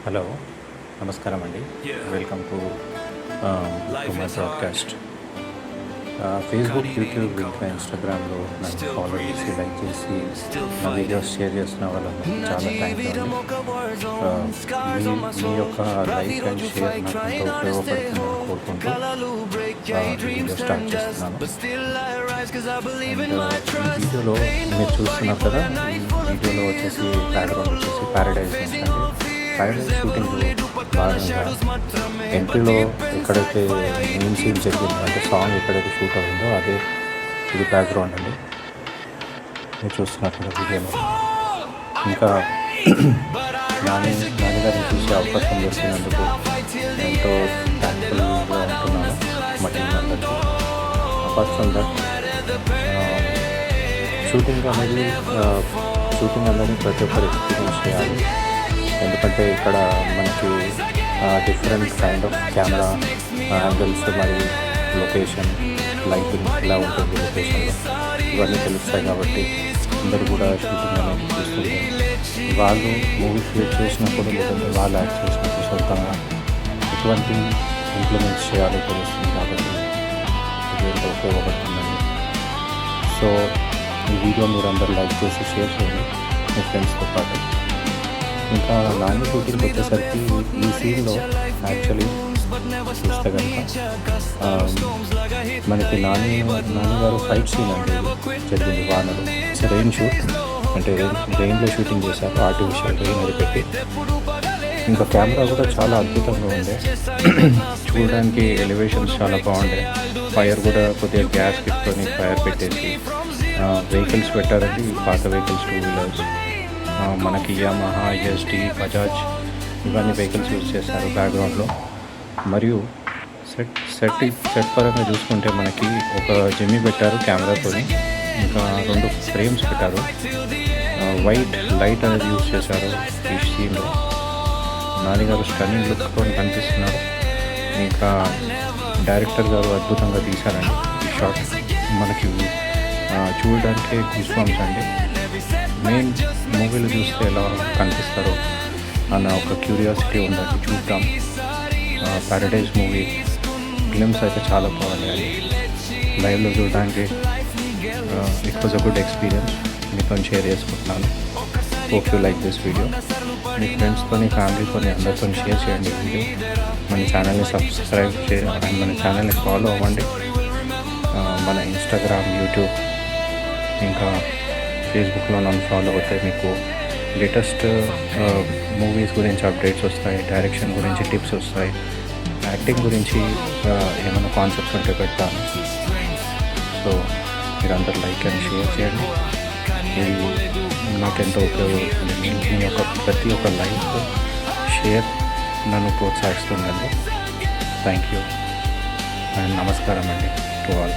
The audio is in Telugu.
హలో నమస్కారం అండి. Welcome to my broadcast. Facebook, YouTube, ఇంకా ఇన్స్టాగ్రామ్లో నన్ను ఫాలో చేసి, లైక్ చేసి, నా వీడియోస్ షేర్ చేస్తున్న వాళ్ళందరికీ చాలా థ్యాంక్ యూ అండి. మీ యొక్క లైక్ అండ్ షేర్ నాకు ఎంతో ఉపయోగపడుతుందని కోరుకుంటూ వీడియో స్టార్ట్ చేస్తున్నాను. ఈ వీడియోలో మీరు చూస్తున్నారు కదా, ఈ వీడియోలో వచ్చేసి బ్యాక్గ్రౌండ్ వచ్చేసి ప్యారడైజ్ అండి. ప్యారడైజ్ షూటింగ్ భాగంగా ఎంట్రీలో ఎక్కడైతే మెయిన్ సీన్ జరిగిందో, అంటే సాంగ్ ఎక్కడైతే షూట్ అయిందో అదే ఇది బ్యాక్గ్రౌండ్ అండి. మీరు చూస్తున్నట్టు వీడియోలో ఇంకా నాన్నగారిని చూసే అవకాశం దొరికినందుకు ఎంతో థ్యాంక్ఫుల్గా ఉంటున్నాను మా టీం అందరికీ. అపార్ట్ ఫ్రమ్ దట్, షూటింగ్ అనేది ప్రతి ఒక్కరు ఎక్స్పీరియన్స్ చేయాలి. ఎందుకంటే ఇక్కడ మనకి different kind of camera angles మరియు లొకేషన్, లైటింగ్ ఇలా ఉంటుంది లొకేషన్లో, ఇవన్నీ తెలుస్తాయి. కాబట్టి అందరూ కూడా షూటింగ్ అనేది చూస్తుంటారు. వాళ్ళు మూవీ క్రియేట్ చేసినప్పుడు, లేదంటే వాళ్ళు యాక్ట్ చేసినప్పుడు సొంతంగా ఎటువంటి ఇంప్లిమెంట్స్ చేయాలో తెలుస్తుంది. కాబట్టి ఇది ఎంతో ఉపయోగపడుతుందండి. సో ఈ వీడియో మీరు అందరూ లైక్ చేసి షేర్ చేయండి మీ ఫ్రెండ్స్తో పాటు. ఇంకా నాని షూటింగ్ వచ్చేసరికి ఈ సీన్లో యాక్చువల్లీ చూస్తే కనుక మనకి నాన్నగారు ఫైట్ సీన్ అండి జరిగింది వానలో. రెయిన్ షూట్, అంటే రెయిన్లో షూటింగ్ చేశారు, ఆర్టిఫిషియల్ రెయిన్ అది పెట్టి. ఇంకా కెమెరా కూడా చాలా అద్భుతంగా ఉండే, చూడడానికి ఎలివేషన్స్ చాలా బాగుండే. ఫైర్ కూడా కొద్దిగా గ్యాస్ కిట్తోని ఫైర్ పెట్టేసి వెహికల్స్ పెట్టారండి, పాత వెహికల్స్, 2 వీలర్స్, మనకి యమహా, ఎస్డి, బజాజ్ ఇవన్నీ వెహికల్స్ యూజ్ చేస్తారు బ్యాక్గ్రౌండ్లో. మరియు సెట్ పరంగా చూసుకుంటే మనకి ఒక జిమ్మి పెట్టారు కెమెరాతో, ఇంకా 2 ఫ్రేమ్స్ పెట్టారు, వైట్ లైట్ అనేది యూజ్ చేశారు. ఈ సీన్లో నాన్నగారు స్టన్నింగ్ లుక్తో కనిపిస్తున్నారు. ఇంకా డైరెక్టర్ గారు అద్భుతంగా తీశారండి ఈ షాట్. మనకి చూడడానికి విశ్వాంశ అండి. మెయిన్ మూవీలు చూస్తే ఎలా కనిపిస్తారో అన్న ఒక క్యూరియాసిటీ ఉందండి, చూద్దాం. ప్యారడైజ్ మూవీ ఫిలిమ్స్ అయితే చాలా బాగున్నాయి. లైవ్లో చూడడానికి it was a good experience. మీతో షేర్ చేసుకుంటున్నాను. Hope you like this video. మీ ఫ్రెండ్స్తో, ఫ్యామిలీతో అందరితో షేర్ చేయండి వీడియో. మన ఛానల్ని సబ్స్క్రైబ్ చేయండి, మన ఛానల్ని ఫాలో అవ్వండి. మన ఇన్స్టాగ్రామ్, యూట్యూబ్, ఇంకా ఫేస్బుక్లో నన్ను ఫాలో అవుతాయి. మీకు లేటెస్ట్ మూవీస్ గురించి అప్డేట్స్ వస్తాయి, డైరెక్షన్ గురించి టిప్స్ వస్తాయి, యాక్టింగ్ గురించి ఏమైనా కాన్సెప్ట్స్ ఉంటే పెడతాను. సో మీరందరూ లైక్ అండ్ షేర్ చేయండి. ఇది నాకెంతో ఉపయోగపడుతుంది. మీ యొక్క ప్రతి ఒక్క లైక్, షేర్ నన్ను ప్రోత్సహిస్తుందండి. థ్యాంక్ యూ అండ్ నమస్కారం అండి టు ఆల్.